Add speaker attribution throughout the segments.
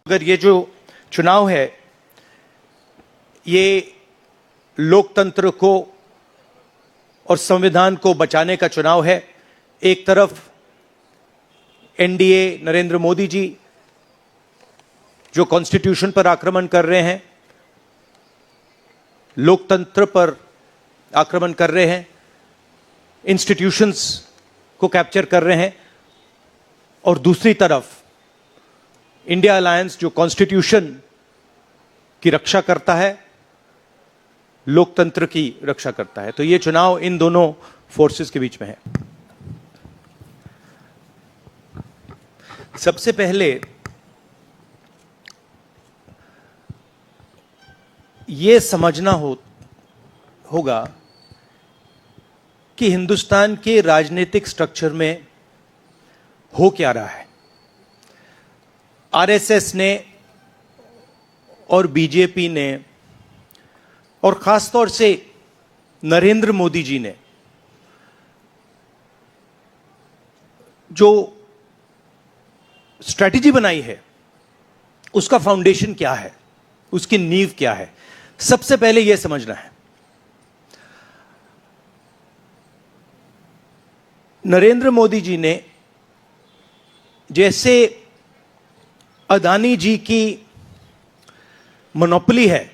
Speaker 1: अगर ये जो चुनाव है ये लोकतंत्र को और संविधान को बचाने का चुनाव है। एक तरफ एनडीए नरेंद्र मोदी जी जो कॉन्स्टिट्यूशन पर आक्रमण कर रहे हैं, लोकतंत्र पर आक्रमण कर रहे हैं, इंस्टीट्यूशंस को कैप्चर कर रहे हैं, और दूसरी तरफ इंडिया अलायंस जो कॉन्स्टिट्यूशन की रक्षा करता है, लोकतंत्र की रक्षा करता है। तो ये चुनाव इन दोनों फोर्सेस के बीच में है। सबसे पहले ये समझना होगा कि हिंदुस्तान के राजनीतिक स्ट्रक्चर में हो क्या रहा है। आरएसएस ने और बीजेपी ने और खासतौर से नरेंद्र मोदी जी ने जो स्ट्रैटेजी बनाई है उसका फाउंडेशन क्या है, उसकी नींव क्या है, सबसे पहले यह समझना है। नरेंद्र मोदी जी ने जैसे अदानी जी की मोनोपोली है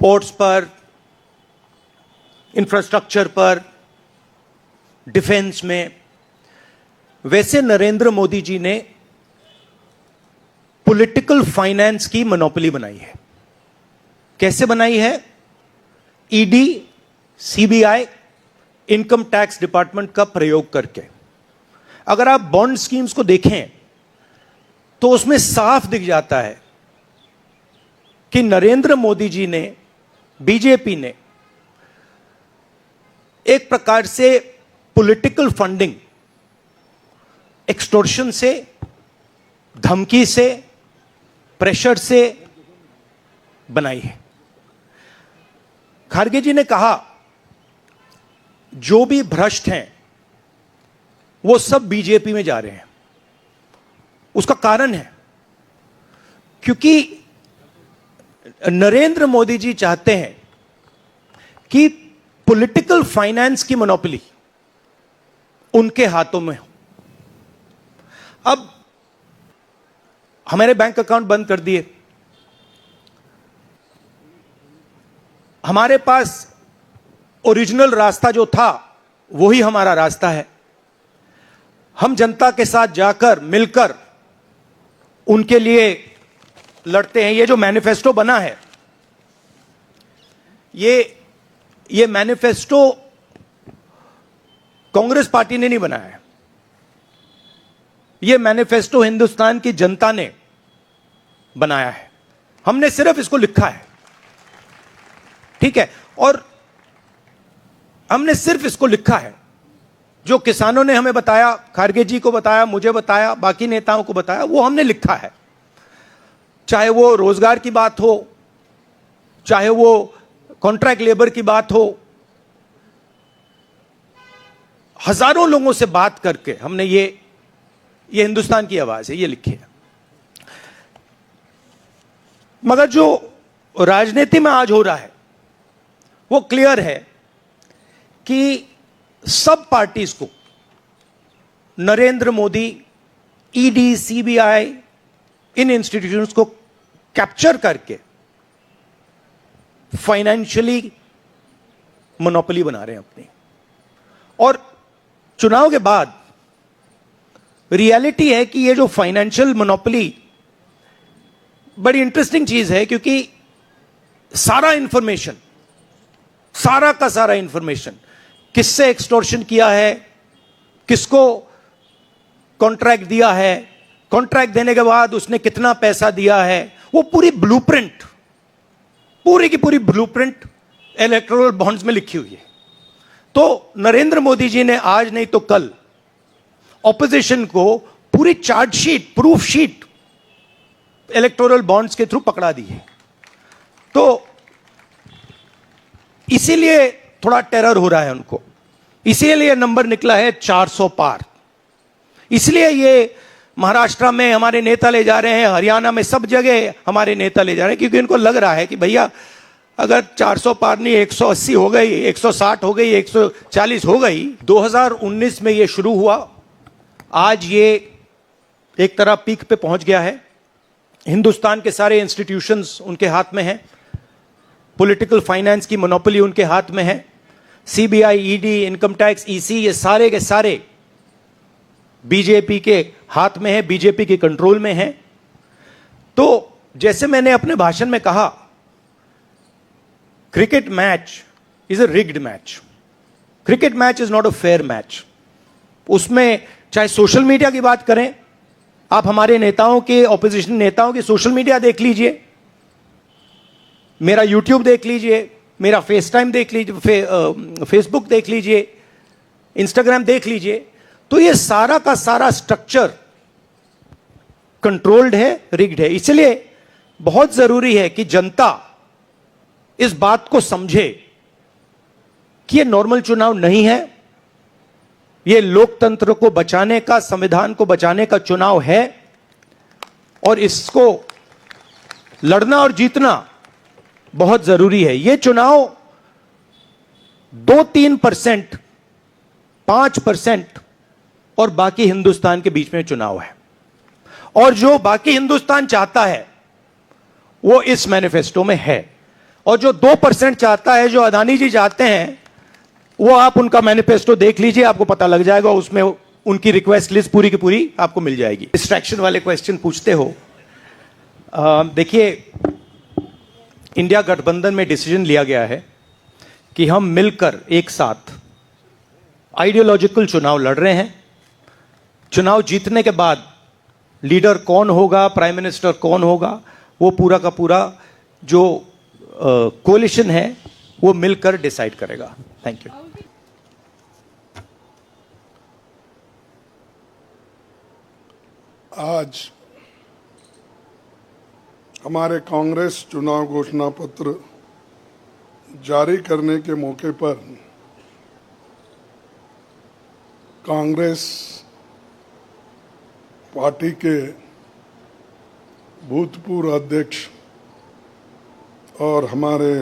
Speaker 1: पोर्ट्स पर, इंफ्रास्ट्रक्चर पर, डिफेंस में, वैसे नरेंद्र मोदी जी ने पॉलिटिकल फाइनेंस की मोनोपोली बनाई है। कैसे बनाई है? ED, CBI, income tax department का प्रयोग करके। अगर आप बॉन्ड स्कीम्स को देखें तो उसमें साफ दिख जाता है कि नरेंद्र मोदी जी ने, बीजेपी ने एक प्रकार से पॉलिटिकल फंडिंग एक्सटॉर्शन से, धमकी से, प्रेशर से बनाई है। खारगे जी ने कहा जो भी भ्रष्ट हैं वो सब बीजेपी में जा रहे हैं। उसका कारण है क्योंकि नरेंद्र मोदी जी चाहते हैं कि पॉलिटिकल फाइनेंस की मोनोपोली उनके हाथों में हो। अब हमारे बैंक अकाउंट बंद कर दिए, हमारे पास ओरिजिनल रास्ता जो था वही हमारा रास्ता है। हम जनता के साथ जाकर मिलकर उनके लिए लड़ते हैं। ये जो मैनिफेस्टो बना है, ये मैनिफेस्टो कांग्रेस पार्टी ने नहीं बनाया है। ये मैनिफेस्टो हिंदुस्तान की जनता ने बनाया है। हमने सिर्फ इसको लिखा है, ठीक है, और हमने सिर्फ इसको लिखा है। जो किसानों ने हमें बताया, खारगे जी को बताया, मुझे बताया, बाकी नेताओं को बताया, वो हमने लिखा है। चाहे वो रोजगार की बात हो, चाहे वो कॉन्ट्रैक्ट लेबर की बात हो, हजारों लोगों से बात करके हमने ये हिंदुस्तान की आवाज है, ये लिखी है। मगर जो राजनीति में आज हो रहा है वो क्लियर है कि सब पार्टीज को नरेंद्र मोदी, ईडी, सीबीआई, इन इंस्टीट्यूशंस को कैप्चर करके फाइनेंशियली मोनोपोली बना रहे हैं अपनी। और चुनाव के बाद रियलिटी है कि ये जो फाइनेंशियल मोनोपोली बड़ी इंटरेस्टिंग चीज है, क्योंकि सारा इंफॉर्मेशन, सारा का सारा इंफॉर्मेशन, किससे एक्सटॉर्शन किया है, किसको कॉन्ट्रैक्ट दिया है, कॉन्ट्रैक्ट देने के बाद उसने कितना पैसा दिया है, वो पूरी ब्लूप्रिंट, पूरी की पूरी ब्लूप्रिंट इलेक्टोरल बॉन्ड्स में लिखी हुई है। तो नरेंद्र मोदी जी ने आज नहीं तो कल ऑपोजिशन को पूरी chargesheet, proof sheet electoral bonds के थ्रू पकड़ा दी है। तो इसीलिए थोड़ा टेरर हो रहा है उनको, इसीलिए नंबर निकला है 400 पार। इसलिए ये महाराष्ट्र में हमारे नेता ले जा रहे हैं, हरियाणा में सब जगह हमारे नेता ले जा रहे हैं, क्योंकि इनको लग रहा है कि भैया अगर 400 पार नहीं 180 हो गई, 160 हो गई, 140 हो गई। 2019 में ये शुरू हुआ, आज ये एक तरह पीक पे पहुंच गया है। हिंदुस्तान के सारे इंस्टीट्यूशंस उनके हाथ में हैं, पॉलिटिकल फाइनेंस की मोनोपोली उनके हाथ में है, CBI, ED, income tax, EC, ये सारे के सारे बीजेपी के हाथ में है, बीजेपी के कंट्रोल में है। तो जैसे मैंने अपने भाषण में कहा, cricket match is a rigged match. Cricket match is not a fair match. उसमें चाहे सोशल मीडिया की बात करें, आप हमारे नेताओं के, ऑपोजिशन नेताओं की सोशल मीडिया देख लीजिए, मेरा यूट्यूब देख लीजिए, मेरा फेस टाइम देख लीजिए, फेसबुक देख लीजिए, इंस्टाग्राम देख लीजिए, तो ये सारा का सारा स्ट्रक्चर कंट्रोल्ड है, रिग्ड है। इसलिए बहुत जरूरी है कि जनता इस बात को समझे कि ये नॉर्मल चुनाव नहीं है, ये लोकतंत्र को बचाने का, संविधान को बचाने का चुनाव है, और इसको लड़ना और जीतना बहुत जरूरी है। ये चुनाव 2-3%, 5% और बाकी हिंदुस्तान के बीच में चुनाव है, और जो बाकी हिंदुस्तान चाहता है वो इस मैनिफेस्टो में है, और जो 2% चाहता है, जो अदानी जी चाहते हैं, वो आप उनका मैनिफेस्टो देख लीजिए, आपको पता लग जाएगा। उसमें उनकी रिक्वेस्ट लिस्ट पूरी की पूरी आपको मिल जाएगी। डिस्ट्रैक्शन वाले क्वेश्चन पूछते हो। देखिए, इंडिया गठबंधन में डिसीजन लिया गया है कि हम मिलकर एक साथ आइडियोलॉजिकल चुनाव लड़ रहे हैं। चुनाव जीतने के बाद लीडर कौन होगा, प्राइम मिनिस्टर कौन होगा, वो पूरा का पूरा जो कोलिशन है वो मिलकर डिसाइड करेगा। Thank you.
Speaker 2: आज हमारे कांग्रेस चुनाव घोषणा पत्र जारी करने के मौके पर कांग्रेस पार्टी के भूतपूर्व अध्यक्ष और हमारे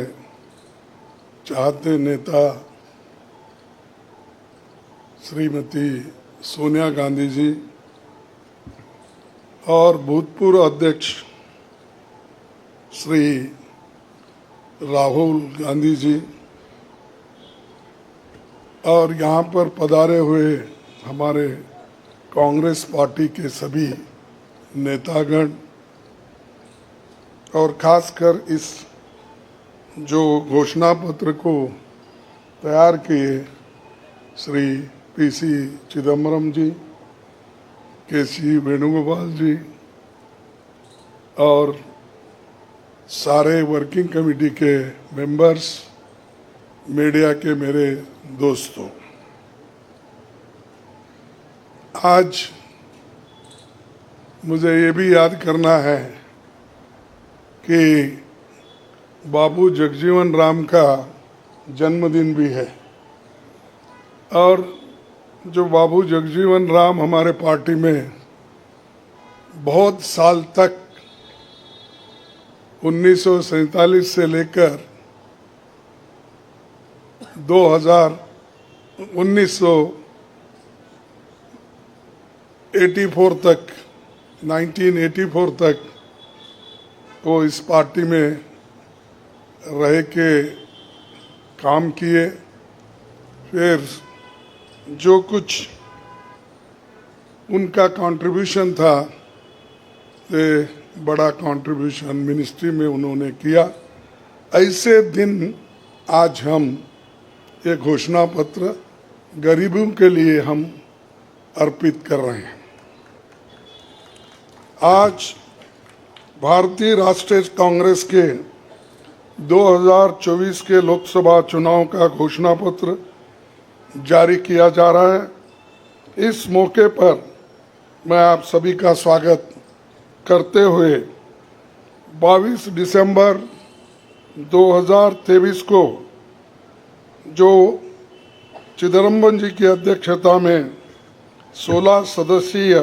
Speaker 2: चाहते नेता श्रीमती सोनिया गांधी जी और भूतपूर्व अध्यक्ष श्री राहुल गांधी जी और यहाँ पर पधारे हुए हमारे कांग्रेस पार्टी के सभी नेतागण और खासकर इस जो घोषणा पत्र को तैयार किए श्री पीसी चिदम्बरम जी, केसी वेणुगोपाल जी और सारे वर्किंग कमेटी के मेंबर्स, मीडिया के मेरे दोस्तों, आज मुझे ये भी याद करना है कि बाबू जगजीवन राम का जन्मदिन भी है, और जो बाबू जगजीवन राम हमारे पार्टी में बहुत साल तक 1947 से लेकर 1984 तक 1984 तक वो इस पार्टी में रह के काम किए। फिर जो कुछ उनका कंट्रीब्यूशन था, तो बड़ा कंट्रीब्यूशन मिनिस्ट्री में उन्होंने किया। ऐसे दिन आज हम ये घोषणा पत्र गरीबों के लिए हम अर्पित कर रहे हैं। आज भारतीय राष्ट्रीय कांग्रेस के 2024 के लोकसभा चुनाव का घोषणा पत्र जारी किया जा रहा है। इस मौके पर मैं आप सभी का स्वागत करते हुए 22 दिसंबर 2023 को जो चिदम्बरम जी की अध्यक्षता में 16 सदस्यीय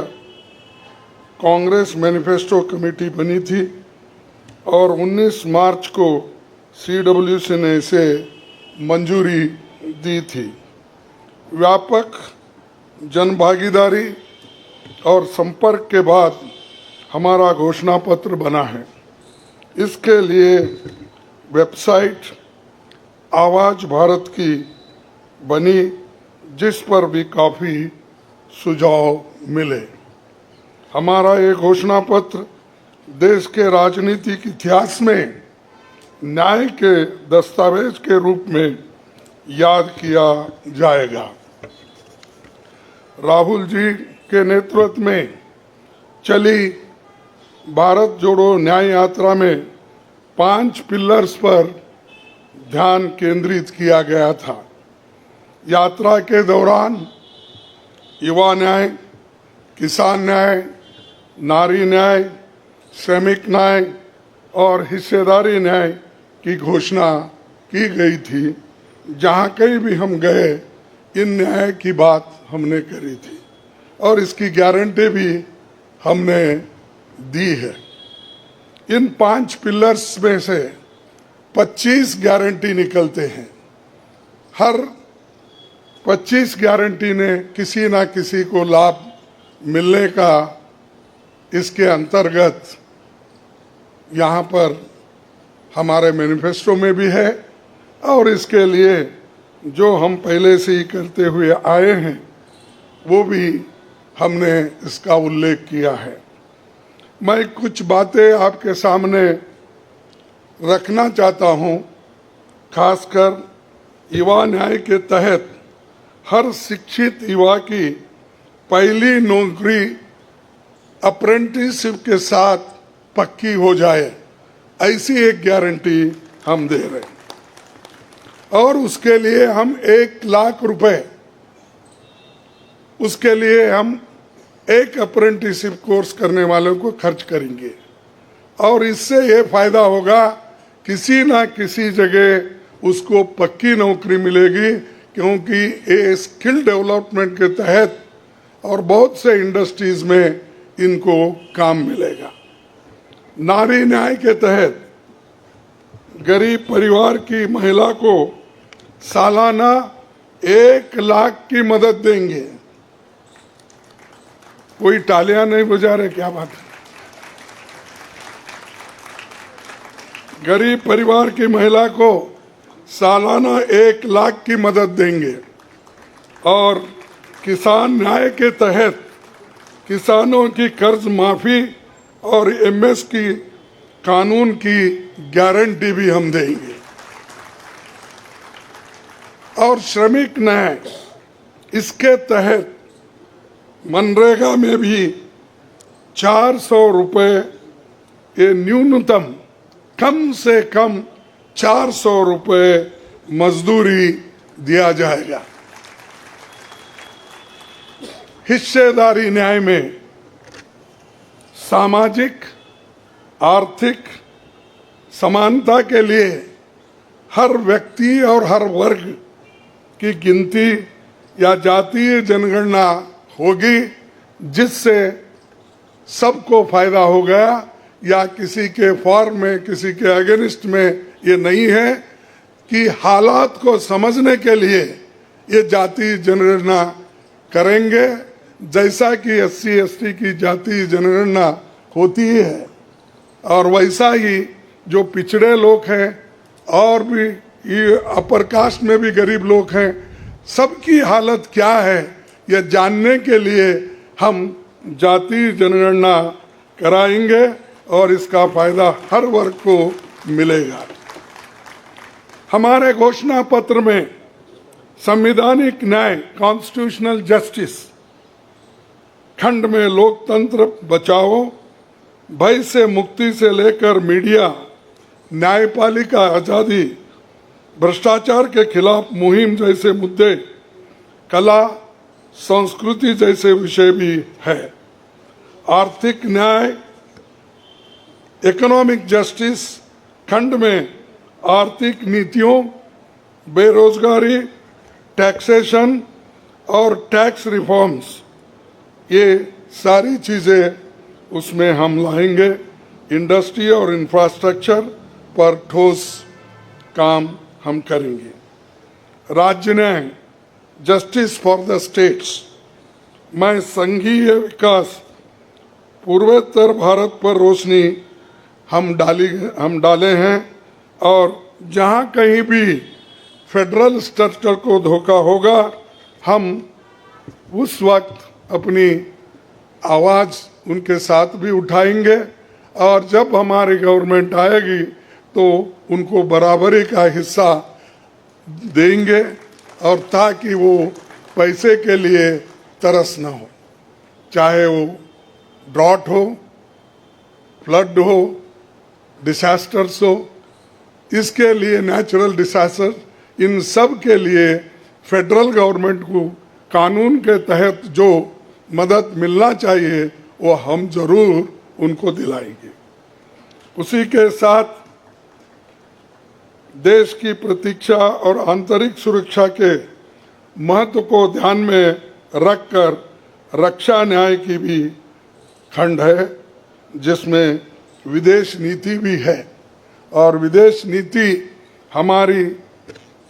Speaker 2: कांग्रेस मैनिफेस्टो कमेटी बनी थी और 19 मार्च को CWC ने इसे मंजूरी दी थी। व्यापक जनभागीदारी और संपर्क के बाद हमारा घोषणा पत्र बना है। इसके लिए वेबसाइट आवाज भारत की बनी, जिस पर भी काफ़ी सुझाव मिले। हमारा ये घोषणा पत्र देश के राजनीतिक इतिहास में न्याय के दस्तावेज के रूप में याद किया जाएगा। राहुल जी के नेतृत्व में चली भारत जोड़ो न्याय यात्रा में 5 पिलर्स पर ध्यान केंद्रित किया गया था। यात्रा के दौरान युवा न्याय, किसान न्याय, नारी न्याय, श्रमिक न्याय और हिस्सेदारी न्याय की घोषणा की गई थी। जहाँ कहीं भी हम गए इन न्याय की बात हमने करी थी और इसकी गारंटी भी हमने दी है। इन 5 पिलर्स में से 25 गारंटी निकलते हैं। हर 25 गारंटी ने किसी ना किसी को लाभ मिलने का इसके अंतर्गत यहाँ पर हमारे मैनिफेस्टो में भी है और इसके लिए जो हम पहले से ही करते हुए आए हैं वो भी हमने इसका उल्लेख किया है। मैं कुछ बातें आपके सामने रखना चाहता हूँ। खासकर युवा न्याय के तहत हर शिक्षित युवा की पहली नौकरी अप्रेंटिसशिप के साथ पक्की हो जाए, ऐसी एक गारंटी हम दे रहे हैं। और उसके लिए हम 1 लाख रुपए, उसके लिए हम एक अप्रेंटिसशिप कोर्स करने वालों को खर्च करेंगे और इससे ये फायदा होगा, किसी ना किसी जगह उसको पक्की नौकरी मिलेगी, क्योंकि ये स्किल डेवलपमेंट के तहत और बहुत से इंडस्ट्रीज में इनको काम मिलेगा। नारी न्याय के तहत गरीब परिवार की महिला को सालाना 1 लाख की मदद देंगे। कोई तालियां नहीं बजा रहे, क्या बात है। गरीब परिवार की महिला को सालाना 1 लाख की मदद देंगे और किसान न्याय के तहत किसानों की कर्ज माफी और MS की कानून की गारंटी भी हम देंगे। और श्रमिक न्याय, इसके तहत मनरेगा में भी 400 रुपए, ये न्यूनतम कम से कम 400 रुपए मजदूरी दिया जाएगा। हिस्सेदारी न्याय में सामाजिक आर्थिक समानता के लिए हर व्यक्ति और हर वर्ग की गिनती या जातीय जनगणना होगी, जिससे सबको फायदा होगा, या किसी के फॉर्म में किसी के अगेंस्ट में ये नहीं है कि हालात को समझने के लिए ये जातीय जनगणना करेंगे, जैसा कि SC ST की जातीय जनगणना होती है। और वैसा ही जो पिछड़े लोग हैं और भी ये अपर कास्ट में भी गरीब लोग हैं, सबकी हालत क्या है यह जानने के लिए हम जातीय जनगणना कराएंगे और इसका फायदा हर वर्ग को मिलेगा। हमारे घोषणा पत्र में संवैधानिक न्याय, कॉन्स्टिट्यूशनल जस्टिस खंड में लोकतंत्र बचाओ, भय से मुक्ति से लेकर मीडिया, न्यायपालिका आजादी, भ्रष्टाचार के खिलाफ मुहिम जैसे मुद्दे, कला संस्कृति जैसे विषय भी है। आर्थिक न्याय, इकोनॉमिक जस्टिस खंड में आर्थिक नीतियों, बेरोजगारी, टैक्सेशन और टैक्स रिफॉर्म्स, ये सारी चीज़ें उसमें हम लाएंगे। इंडस्ट्री और इंफ्रास्ट्रक्चर पर ठोस काम हम करेंगे। राज्य न्याय, जस्टिस फॉर द स्टेट्स, मैं संघीय विकास, पूर्वोत्तर भारत पर रोशनी हम डाले हैं और जहां कहीं भी फेडरल स्ट्रक्चर को धोखा होगा हम उस वक्त अपनी आवाज़ उनके साथ भी उठाएंगे और जब हमारी गवर्नमेंट आएगी तो उनको बराबरी का हिस्सा देंगे और ताकि वो पैसे के लिए तरस ना हो, चाहे वो ड्रॉट हो, फ्लड हो, डिसास्टर्स हो, इसके लिए नेचुरल डिसास्टर, इन सब के लिए फेडरल गवर्नमेंट को कानून के तहत जो मदद मिलना चाहिए वो हम जरूर उनको दिलाएंगे। उसी के साथ देश की प्रतीक्षा और आंतरिक सुरक्षा के महत्व को ध्यान में रखकर रक्षा न्याय की भी खंड है, जिसमें विदेश नीति भी है और विदेश नीति हमारी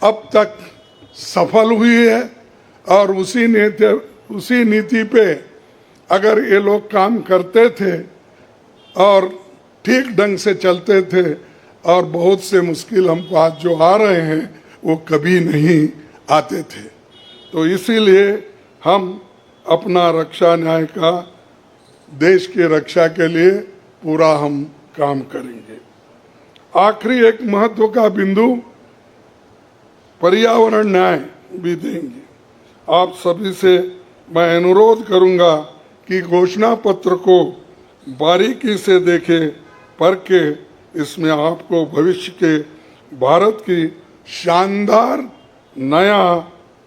Speaker 2: अब तक सफल हुई है और उसी नीति पे अगर ये लोग काम करते थे और ठीक ढंग से चलते थे और बहुत से मुश्किल हमको आज जो आ रहे हैं वो कभी नहीं आते थे। तो इसीलिए हम अपना रक्षा न्याय का देश की रक्षा के लिए पूरा हम काम करेंगे। आखिरी एक महत्व का बिंदु पर्यावरण न्याय भी देंगे। आप सभी से मैं अनुरोध करूंगा कि घोषणा पत्र को बारीकी से देखें, पढ़ के इसमें आपको भविष्य के भारत की शानदार नया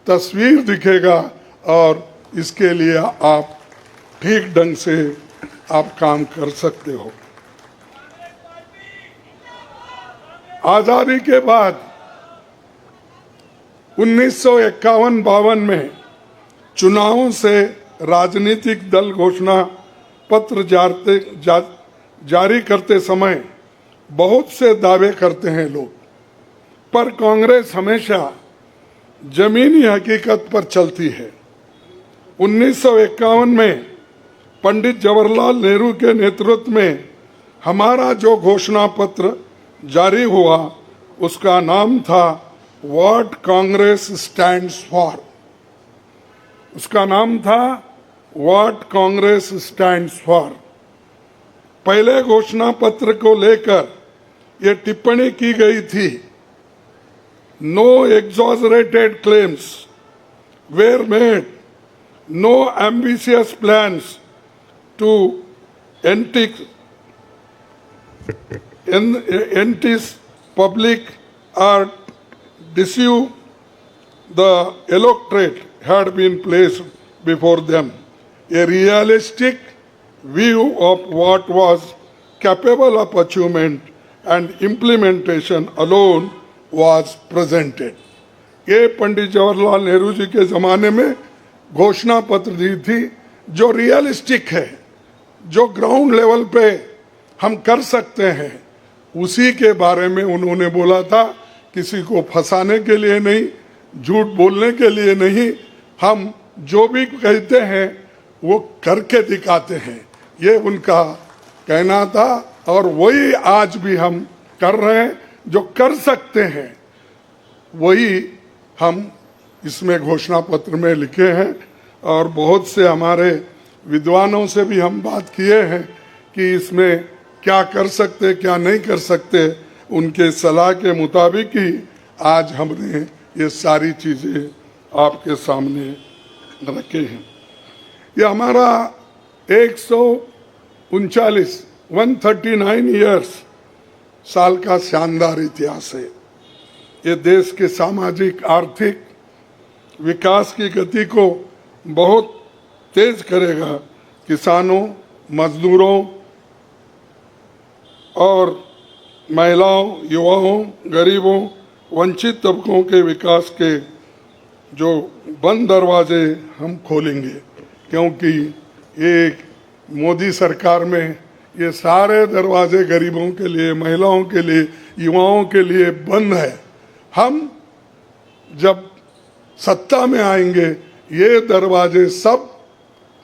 Speaker 2: तस्वीर दिखेगा और इसके लिए आप ठीक ढंग से आप काम कर सकते हो। आजादी के बाद 1951-52 में चुनावों से राजनीतिक दल घोषणा पत्र जारी करते समय बहुत से दावे करते हैं लोग, पर कांग्रेस हमेशा जमीनी हकीकत पर चलती है। 1951 में पंडित जवाहरलाल नेहरू के नेतृत्व में हमारा जो घोषणा पत्र जारी हुआ उसका नाम था व्हाट कांग्रेस स्टैंड्स फॉर। उसका नाम था व्हाट कांग्रेस स्टैंड्स फॉर। पहले घोषणा पत्र को लेकर ये टिप्पणी की गई थी, no exaggerated claims were made, no ambitious plans to entice public or deceive the electorate had been placed before them. A realistic view of what was capable of achievement and implementation alone was presented. ये पंडित जवाहरलाल नेहरू जी के ज़माने में घोषणा पत्र दी थी जो realistic है, जो ग्राउंड लेवल पे हम कर सकते हैं, उसी के बारे में उन्होंने बोला था। किसी को फंसाने के लिए नहीं, झूठ बोलने के लिए नहीं, हम जो भी कहते हैं वो करके दिखाते हैं, ये उनका कहना था और वही आज भी हम कर रहे हैं। जो कर सकते हैं वही हम इसमें घोषणा पत्र में लिखे हैं और बहुत से हमारे विद्वानों से भी हम बात किए हैं कि इसमें क्या कर सकते क्या नहीं कर सकते, उनके सलाह के मुताबिक ही आज हमने ये सारी चीज़ें आपके सामने रखे हैं। ये हमारा 139 ईयर्स साल का शानदार इतिहास है। ये देश के सामाजिक आर्थिक विकास की गति को बहुत तेज करेगा। किसानों, मजदूरों और महिलाओं, युवाओं, गरीबों, वंचित तबकों के विकास के जो बंद दरवाजे हम खोलेंगे, क्योंकि एक मोदी सरकार में ये सारे दरवाजे गरीबों के लिए, महिलाओं के लिए, युवाओं के लिए बंद है। हम जब सत्ता में आएंगे ये दरवाजे सब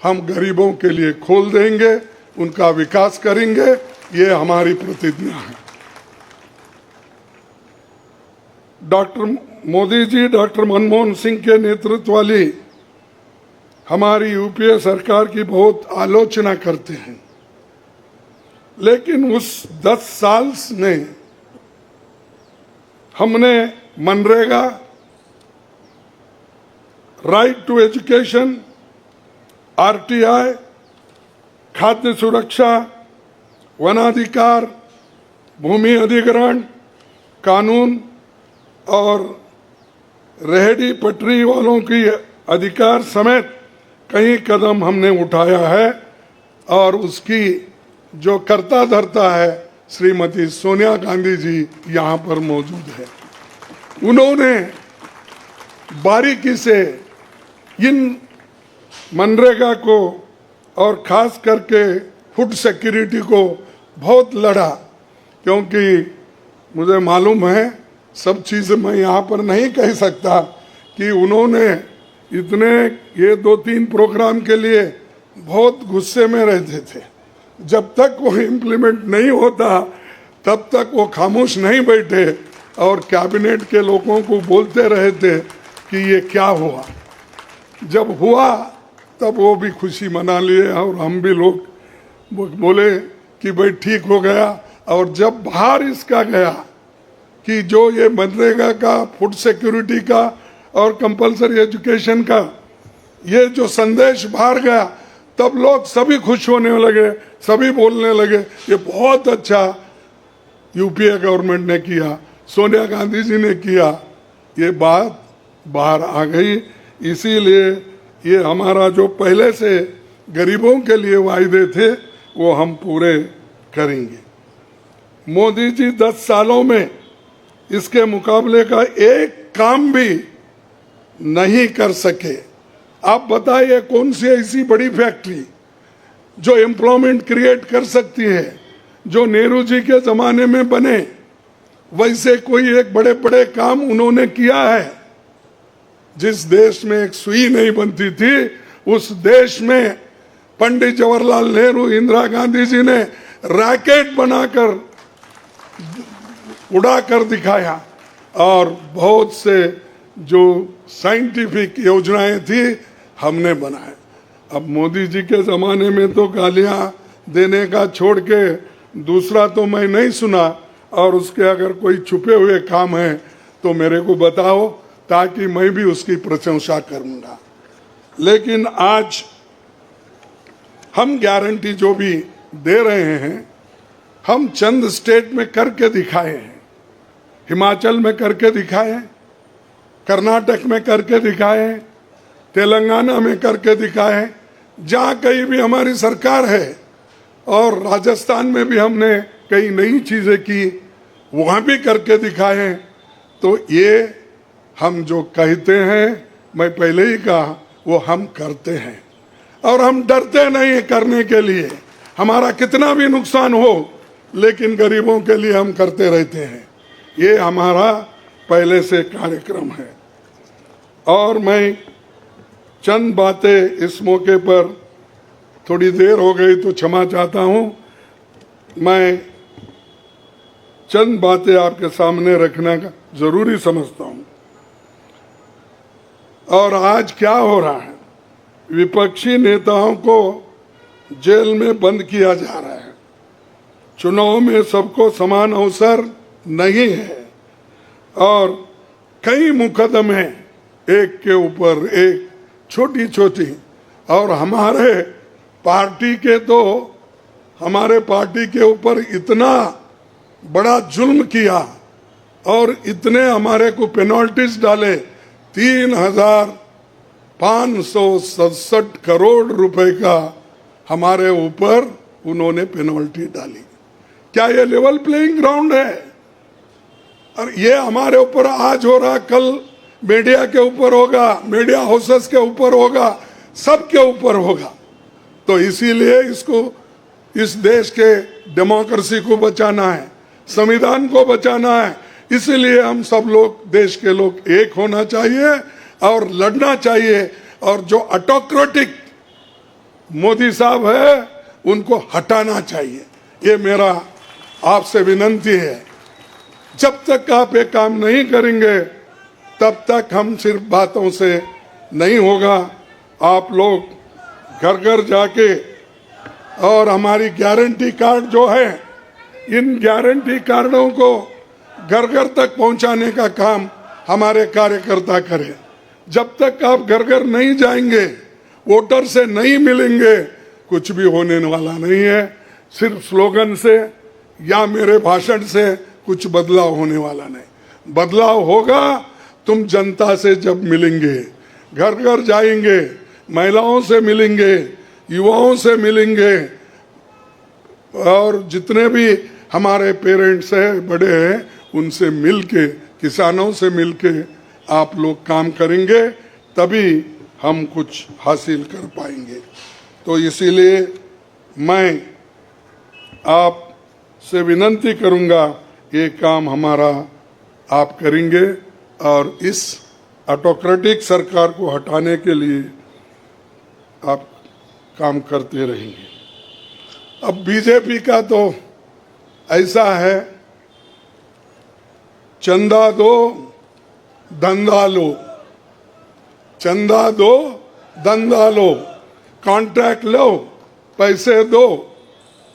Speaker 2: हम गरीबों के लिए खोल देंगे, उनका विकास करेंगे, ये हमारी प्रतिज्ञा है। डॉक्टर मोदी जी, डॉक्टर मनमोहन सिंह के नेतृत्व वाली हमारी यूपीए सरकार की बहुत आलोचना करते हैं, लेकिन उस 10 साल में हमने MNREGA, right to education, RTI, खाद्य सुरक्षा, वनाधिकार, भूमि अधिग्रहण कानून और रेहड़ी पटरी वालों की अधिकार समेत कई कदम हमने उठाया है। और उसकी जो कर्ता धर्ता है श्रीमती सोनिया गांधी जी यहाँ पर मौजूद है। उन्होंने बारीकी से इन मनरेगा को और खास करके फूड सिक्योरिटी को बहुत लड़ा, क्योंकि मुझे मालूम है, सब चीज़ें मैं यहाँ पर नहीं कह सकता, कि उन्होंने इतने ये 2-3 प्रोग्राम के लिए बहुत गुस्से में रहते थे। जब तक वो इम्प्लीमेंट नहीं होता तब तक वो खामोश नहीं बैठे और कैबिनेट के लोगों को बोलते रहे थे कि ये क्या हुआ। जब हुआ तब वो भी खुशी मना लिए और हम भी लोग बोले कि भाई ठीक हो गया। और जब बाहर इसका गया कि जो ये मनरेगा का, फूड सिक्योरिटी का और कंपलसरी एजुकेशन का ये जो संदेश बाहर गया, तब लोग सभी खुश होने लगे, सभी बोलने लगे ये बहुत अच्छा यूपीए गवर्नमेंट ने किया, सोनिया गांधी जी ने किया। ये बात बाहर आ गई। इसीलिए ये हमारा जो पहले से गरीबों के लिए वायदे थे वो हम पूरे करेंगे। मोदी जी 10 सालों में इसके मुकाबले का एक काम भी नहीं कर सके। आप बताइए कौन सी ऐसी बड़ी फैक्ट्री जो एम्प्लॉयमेंट क्रिएट कर सकती है, जो नेहरू जी के जमाने में बने वैसे कोई एक बड़े बड़े काम उन्होंने किया है। जिस देश में एक सुई नहीं बनती थी उस देश में पंडित जवाहरलाल नेहरू, इंदिरा गांधी जी ने रॉकेट बनाकर उड़ा कर दिखाया। और बहुत से जो साइंटिफिक योजनाएं थी हमने बनाए। अब मोदी जी के ज़माने में तो गालियां देने का छोड़ के दूसरा तो मैं नहीं सुना। और उसके अगर कोई छुपे हुए काम है तो मेरे को बताओ, ताकि मैं भी उसकी प्रशंसा करूंगा। लेकिन आज हम गारंटी जो भी दे रहे हैं, हम चंद स्टेट में करके दिखाए हैं। हिमाचल में करके दिखाए, कर्नाटक में करके दिखाए, तेलंगाना में करके दिखाए, जहाँ कहीं भी हमारी सरकार है। और राजस्थान में भी हमने कई नई चीज़ें की, वहाँ भी करके दिखाए। तो ये हम जो कहते हैं, मैं पहले ही कहा, वो हम करते हैं। और हम डरते नहीं करने के लिए, हमारा कितना भी नुकसान हो लेकिन गरीबों के लिए हम करते रहते हैं। ये हमारा पहले से कार्यक्रम है। और मैं चंद बातें इस मौके पर, थोड़ी देर हो गई तो क्षमा चाहता हूँ, मैं चंद बातें आपके सामने रखना जरूरी समझता हूँ। और आज क्या हो रहा है, विपक्षी नेताओं को जेल में बंद किया जा रहा है। चुनाव में सबको समान अवसर नहीं है और कई मुकदमे एक के ऊपर एक, छोटी छोटी। और हमारे पार्टी के ऊपर इतना बड़ा जुल्म किया और इतने हमारे को पेनल्टीज डाले। 3,567 करोड़ रुपए का हमारे ऊपर उन्होंने पेनल्टी डाली। क्या ये लेवल प्लेइंग ग्राउंड है? और ये हमारे ऊपर आज हो रहा, कल मीडिया के ऊपर होगा, मीडिया हाउसेस के ऊपर होगा, सबके ऊपर होगा। तो इसीलिए इसको, इस देश के डेमोक्रेसी को बचाना है, संविधान को बचाना है। इसीलिए हम सब लोग, देश के लोग एक होना चाहिए और लड़ना चाहिए। और जो ऑटोक्रेटिक मोदी साहब है उनको हटाना चाहिए। ये मेरा आपसे विनती है। जब तक आप ये काम नहीं करेंगे तब तक हम सिर्फ बातों से नहीं होगा। आप लोग घर घर जाके और हमारी गारंटी कार्ड जो है, इन गारंटी कार्डों को घर घर तक पहुंचाने का काम हमारे कार्यकर्ता करें। जब तक आप घर घर नहीं जाएंगे, वोटर से नहीं मिलेंगे, कुछ भी होने वाला नहीं है। सिर्फ स्लोगन से या मेरे भाषण से कुछ बदलाव होने वाला नहीं। बदलाव होगा तुम जनता से जब मिलेंगे, घर घर जाएंगे, महिलाओं से मिलेंगे, युवाओं से मिलेंगे, और जितने भी हमारे पेरेंट्स हैं, बड़े हैं, उनसे मिलके, किसानों से मिलके आप लोग काम करेंगे, तभी हम कुछ हासिल कर पाएंगे। तो इसीलिए मैं आपसे विनती करूंगा, ये काम हमारा आप करेंगे और इस ऑटोक्रेटिक सरकार को हटाने के लिए आप काम करते रहेंगे। अब बीजेपी का तो ऐसा है, चंदा दो धंधा लो, चंदा दो धंधा लो, कॉन्ट्रैक्ट लो, पैसे दो।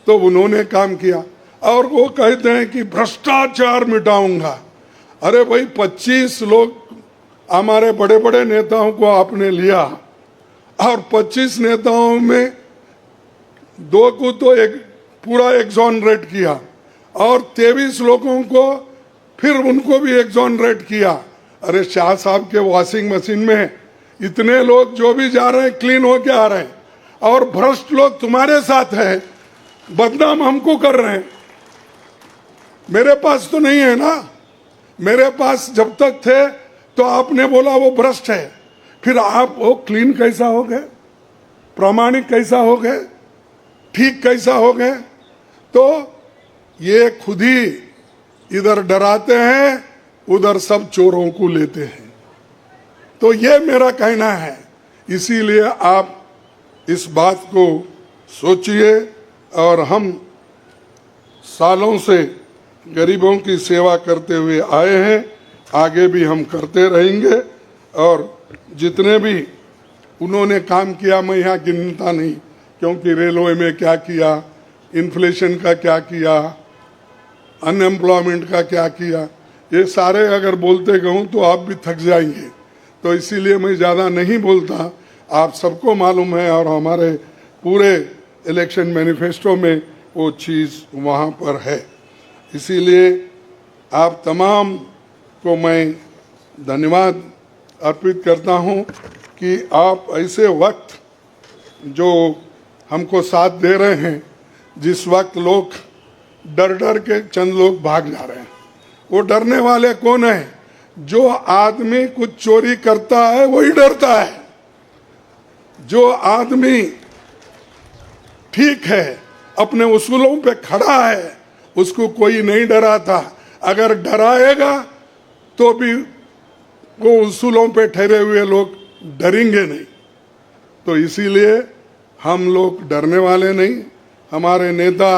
Speaker 2: तो उन्होंने काम किया और वो कहते हैं कि भ्रष्टाचार मिटाऊंगा। अरे भाई, 25 लोग हमारे बड़े बड़े नेताओं को आपने लिया और 25 नेताओं में 2 को तो एक पूरा एक्सोनरेट किया और 23 लोगों को फिर उनको भी एक्सोनरेट किया। अरे शाह साहब के वॉशिंग मशीन में इतने लोग जो भी जा रहे हैं क्लीन होके आ रहे हैं, और भ्रष्ट लोग तुम्हारे साथ है, बदनाम हमको कर रहे हैं। मेरे पास तो नहीं है ना, मेरे पास जब तक थे तो आपने बोला वो भ्रष्ट है, फिर आप वो क्लीन कैसा हो गए, प्रामाणिक कैसा हो गए, ठीक कैसा हो गए? तो ये खुद ही इधर डराते हैं, उधर सब चोरों को लेते हैं। तो ये मेरा कहना है। इसीलिए आप इस बात को सोचिए, और हम सालों से गरीबों की सेवा करते हुए आए हैं, आगे भी हम करते रहेंगे। और जितने भी उन्होंने काम किया, मैं यहाँ गिनता नहीं, क्योंकि रेलवे में क्या किया, इन्फ्लेशन का क्या किया, अनएम्प्लॉयमेंट का क्या किया, ये सारे अगर बोलते कहूँ तो आप भी थक जाएंगे। तो इसीलिए मैं ज़्यादा नहीं बोलता, आप सबको मालूम है, और हमारे पूरे इलेक्शन मैनिफेस्टो में वो चीज़ वहाँ पर है। इसीलिए आप तमाम को मैं धन्यवाद अर्पित करता हूँ कि आप ऐसे वक्त जो हमको साथ दे रहे हैं, जिस वक्त लोग डर डर के चंद लोग भाग जा रहे हैं। वो डरने वाले कौन है? जो आदमी कुछ चोरी करता है वही डरता है। जो आदमी ठीक है, अपने उसूलों पे खड़ा है, उसको कोई नहीं डराता। अगर डराएगा तो भी वो उसूलों पे ठहरे हुए लोग डरेंगे नहीं। तो इसीलिए हम लोग डरने वाले नहीं। हमारे नेता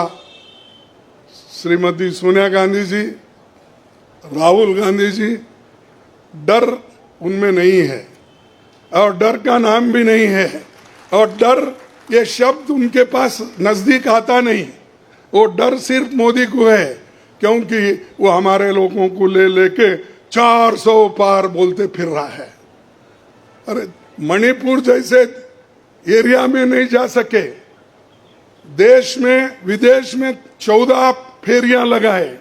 Speaker 2: श्रीमती सोनिया गांधी जी, राहुल गांधी जी, डर उनमें नहीं है और डर का नाम भी नहीं है, और डर ये शब्द उनके पास नजदीक आता नहीं। वो डर सिर्फ मोदी को है, क्योंकि वो हमारे लोगों को ले लेके 400 पार बोलते फिर रहा है। अरे मणिपुर जैसे एरिया में नहीं जा सके, देश में विदेश में 14 फेरियां लगाए,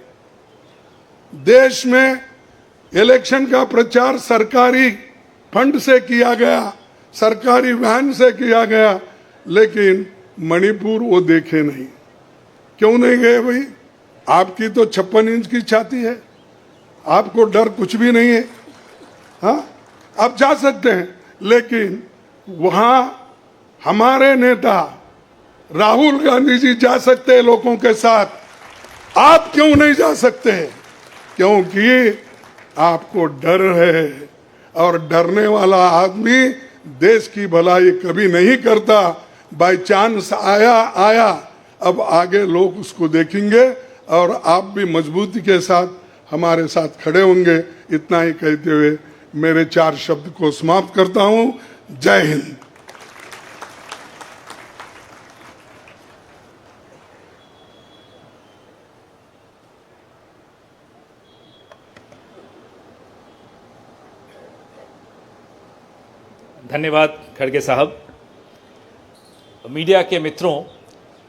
Speaker 2: देश में इलेक्शन का प्रचार सरकारी फंड से किया गया, सरकारी वैन से किया गया, लेकिन मणिपुर वो देखे नहीं। क्यों नहीं गए भाई? आपकी तो 56 इंच की छाती है, आपको डर कुछ भी नहीं है। हाँ, आप जा सकते हैं, लेकिन वहाँ हमारे नेता राहुल गांधी जी जा सकते हैं लोगों के साथ, आप क्यों नहीं जा सकते? क्योंकि आपको डर है, और डरने वाला आदमी देश की भलाई कभी नहीं करता। बाय चांस आया, अब आगे लोग उसको देखेंगे और आप भी मजबूती के साथ हमारे साथ खड़े होंगे। इतना ही कहते हुए मेरे 4 शब्द को समाप्त करता हूं। जय हिंद।
Speaker 3: धन्यवाद खड़गे साहब। मीडिया के मित्रों,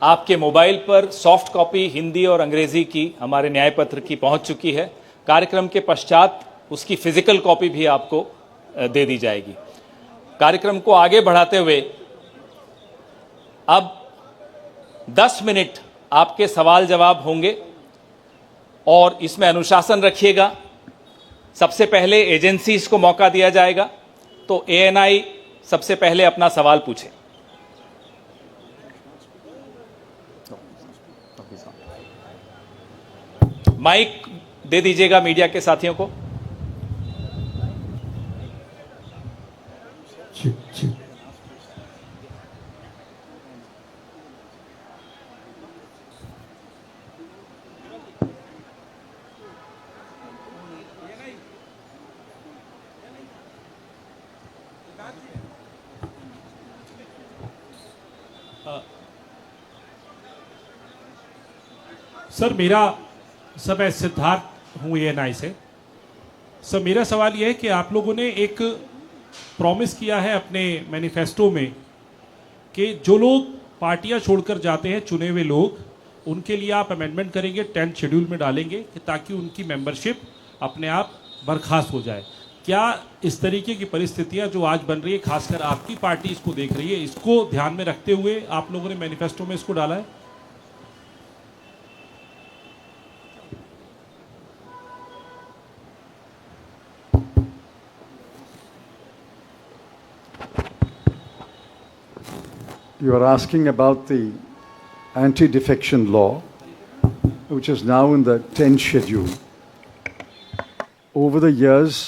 Speaker 3: आपके मोबाइल पर सॉफ्ट कॉपी हिंदी और अंग्रेजी की हमारे न्याय पत्र की पहुंच चुकी है। कार्यक्रम के पश्चात उसकी फिजिकल कॉपी भी आपको दे दी जाएगी। कार्यक्रम को आगे बढ़ाते हुए अब 10 मिनट आपके सवाल जवाब होंगे और इसमें अनुशासन रखिएगा। सबसे पहले एजेंसीज को मौका दिया जाएगा, तो एएनआई सबसे पहले अपना सवाल पूछे। माइक दे दीजिएगा मीडिया के साथियों को।
Speaker 4: सर मैं सिद्धार्थ हूँ एएनआई से। सर मेरा सवाल यह है कि आप लोगों ने एक प्रॉमिस किया है अपने मैनिफेस्टो में कि जो लोग पार्टियां छोड़कर जाते हैं, चुने हुए लोग, उनके लिए आप अमेंडमेंट करेंगे, 10th शेड्यूल में डालेंगे कि ताकि उनकी मेंबरशिप अपने आप बर्खास्त हो जाए। क्या इस तरीके की परिस्थितियां जो आज बन रही है, खासकर आपकी पार्टी इसको देख रही है, इसको ध्यान में रखते हुए आप लोगों ने मैनिफेस्टो में इसको डाला है?
Speaker 5: You are asking about the anti-defection law, which is now in the 10th schedule. Over the years,